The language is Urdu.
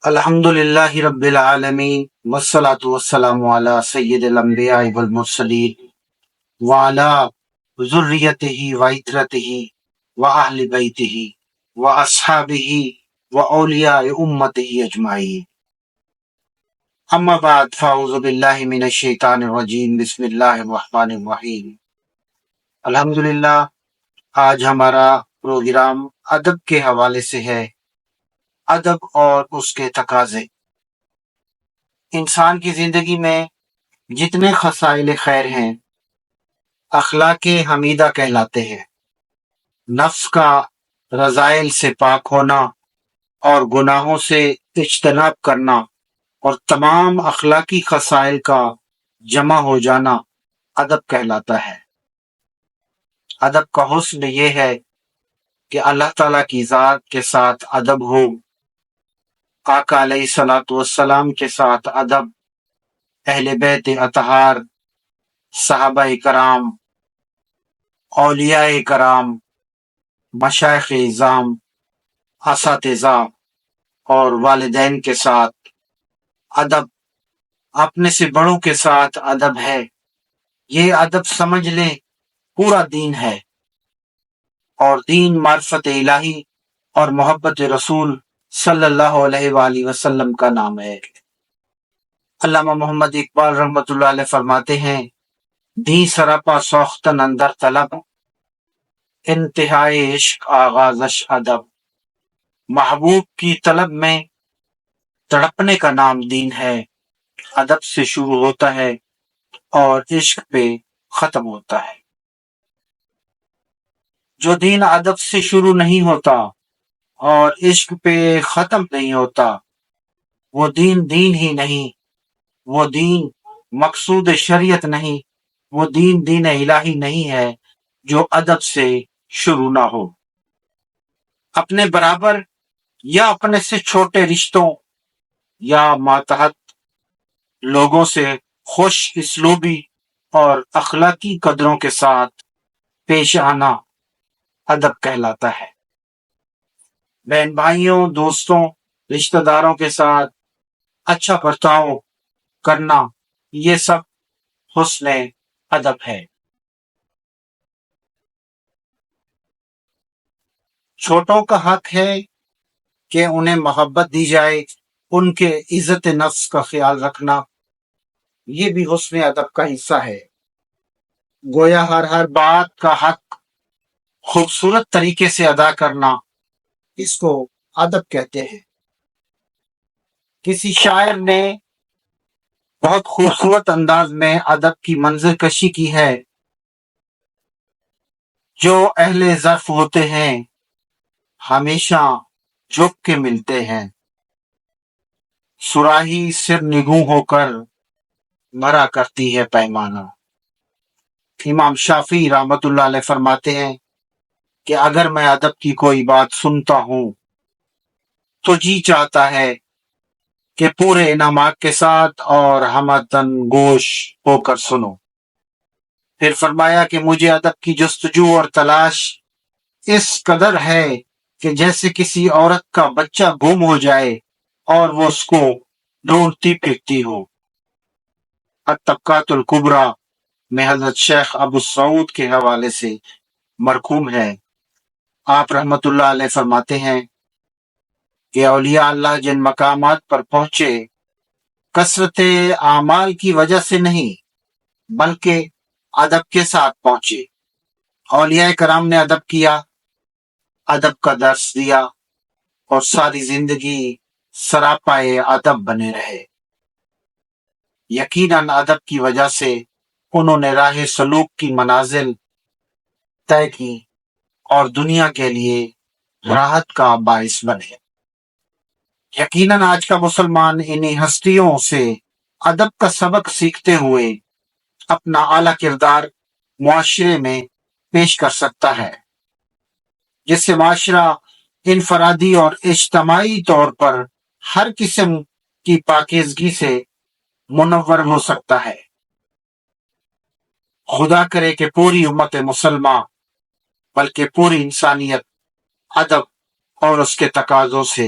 الحمد للہ رب العالمین والصلاة والسلام علی سید الانبیاء والمرسلین وعلی ذریتہ وعترتہ واہل بیتہ واصحابہ واولیاء امتہ اجمعین، اما بعد فاعوذ باللہ من الشیطان الرجیم، بسم اللہ الرحمن الرحیم۔ الحمدللہ آج ہمارا پروگرام ادب کے حوالے سے ہے۔ ادب اور اس کے تقاضے۔ انسان کی زندگی میں جتنے خصائل خیر ہیں اخلاق حمیدہ کہلاتے ہیں۔ نفس کا رذائل سے پاک ہونا اور گناہوں سے اجتناب کرنا اور تمام اخلاقی خصائل کا جمع ہو جانا ادب کہلاتا ہے۔ ادب کا حسن یہ ہے کہ اللہ تعالیٰ کی ذات کے ساتھ ادب ہو، آقا علیہ الصلوۃ والسلام کے ساتھ ادب، اہل بیت اطہار، صحابہ کرام، اولیاء کرام، مشائخ اعظام، اساتذہ اور والدین کے ساتھ ادب، اپنے سے بڑوں کے ساتھ ادب ہے۔ یہ ادب سمجھ لیں پورا دین ہے، اور دین معرفت الہی اور محبت رسول صلی اللہ علیہ وآلہ وسلم کا نام ہے۔ علامہ محمد اقبال رحمۃ اللہ علیہ فرماتے ہیں، دی سراپا سوختن اندر طلب، انتہائی عشق آغازش ادب۔ محبوب کی طلب میں تڑپنے کا نام دین ہے، ادب سے شروع ہوتا ہے اور عشق پہ ختم ہوتا ہے۔ جو دین ادب سے شروع نہیں ہوتا اور عشق پہ ختم نہیں ہوتا، وہ دین ہی نہیں، وہ دین مقصود شریعت نہیں، وہ دین الہی نہیں ہے جو ادب سے شروع نہ ہو۔ اپنے برابر یا اپنے سے چھوٹے رشتوں یا ماتحت لوگوں سے خوش اسلوبی اور اخلاقی قدروں کے ساتھ پیش آنا ادب کہلاتا ہے۔ بہن بھائیوں، دوستوں، رشتہ داروں کے ساتھ اچھا برتاؤ کرنا، یہ سب حسن ادب ہے۔ چھوٹوں کا حق ہے کہ انہیں محبت دی جائے، ان کے عزت نفس کا خیال رکھنا، یہ بھی حسن ادب کا حصہ ہے۔ گویا ہر بات کا حق خوبصورت طریقے سے ادا کرنا، اس کو ادب کہتے ہیں۔ کسی شاعر نے بہت خوبصورت انداز میں ادب کی منظر کشی کی ہے، جو اہل ظرف ہوتے ہیں ہمیشہ جھک کے ملتے ہیں، صراحی سر نگوں ہو کر مرا کرتی ہے پیمانہ۔ امام شافعی رحمۃ اللہ علیہ فرماتے ہیں کہ اگر میں ادب کی کوئی بات سنتا ہوں تو جی چاہتا ہے کہ پورے انعامات کے ساتھ اور ہمدن گوش ہو کر سنو۔ پھر فرمایا کہ مجھے ادب کی جستجو اور تلاش اس قدر ہے کہ جیسے کسی عورت کا بچہ گم ہو جائے اور وہ اس کو ڈھونڈتی پھرتی ہو۔ الطبقات الکبریٰ میں حضرت شیخ ابو سعود کے حوالے سے مرقوم ہے، آپ رحمت اللہ علیہ فرماتے ہیں کہ اولیاء اللہ جن مقامات پر پہنچے کثرت اعمال کی وجہ سے نہیں بلکہ ادب کے ساتھ پہنچے۔ اولیاء کرام نے ادب کیا، ادب کا درس دیا اور ساری زندگی سراپائے ادب بنے رہے۔ یقیناً ادب کی وجہ سے انہوں نے راہ سلوک کی منازل طے کی اور دنیا کے لیے راحت کا باعث بنے۔ یقیناً آج کا مسلمان انہی ہستیوں سے ادب کا سبق سیکھتے ہوئے اپنا اعلیٰ کردار معاشرے میں پیش کر سکتا ہے، جس سے معاشرہ انفرادی اور اجتماعی طور پر ہر قسم کی پاکیزگی سے منور ہو سکتا ہے۔ خدا کرے کہ پوری امت مسلمہ بلکہ پوری انسانیت ادب اور اس کے تقاضوں سے